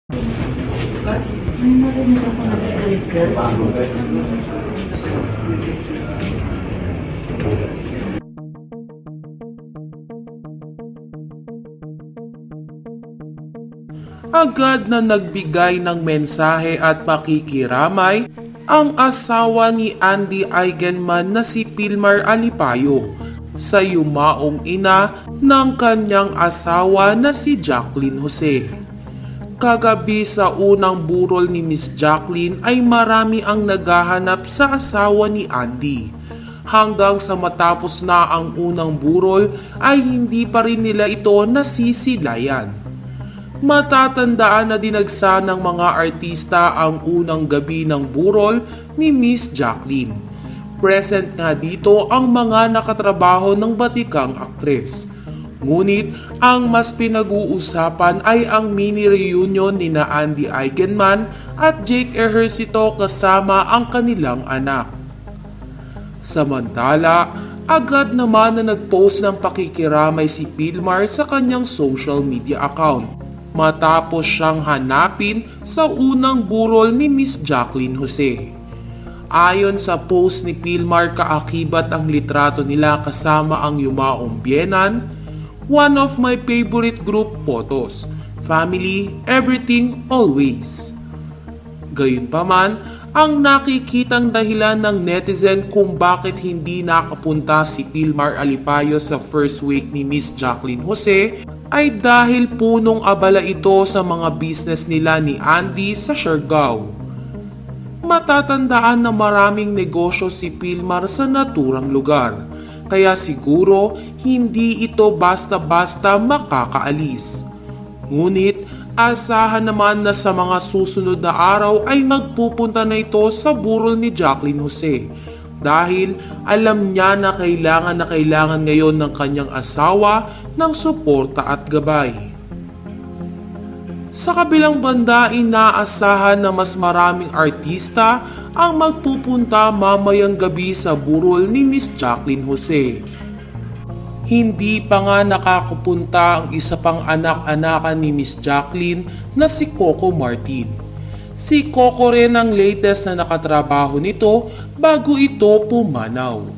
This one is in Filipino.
May narinig ako na trigger. Agad na nagbigay ng mensahe at pakikiramay ang asawa ni Andy Eigenman na si Pilmar Alipayo sa yumaong ina ng kanyang asawa na si Jacqueline Jose. Kagabi sa unang burol ni Miss Jacqueline ay marami ang naghahanap sa asawa ni Andy. Hanggang sa matapos na ang unang burol ay hindi pa rin nila ito nasisilayan. Matatandaan na dinagsa ng mga artista ang unang gabi ng burol ni Miss Jacqueline. Present nga dito ang mga nakatrabaho ng batikang aktres. Ngunit ang mas pinag-uusapan ay ang mini reunion ni na Andy Eigenman at Jake Ejercito kasama ang kanilang anak. Samantala, agad naman na nag-post ng pakikiramay si Pilmar sa kanyang social media account matapos siyang hanapin sa unang burol ni Miss Jacqueline Jose. Ayon sa post ni Pilmar, kaakibat ang litrato nila kasama ang yumaong biyenan. One of my favorite group photos. Family, everything, always. Gayunpaman, ang nakikitang dahilan ng netizen kung bakit hindi nakapunta si Pilmar Alipayo sa first week ni Miss Jacqueline Jose ay dahil punong abala ito sa mga business nila ni Andy sa Siargao. Matatandaan na maraming negosyo si Pilmar sa naturang lugar, kaya siguro hindi ito basta-basta makakaalis. Ngunit asahan naman na sa mga susunod na araw ay magpupunta na ito sa burol ni Jacqueline Jose dahil alam niya na kailangan ngayon ng kanyang asawa ng suporta at gabay. Sa kabilang banda, inaasahan na mas maraming artista ang magpupunta mamayang gabi sa burol ni Miss Jacqueline Jose. Hindi pa nga nakakapunta ang isa pang anak-anakan ni Miss Jacqueline na si Coco Martin. Si Coco rin ang latest na nakatrabaho nito bago ito pumanaw.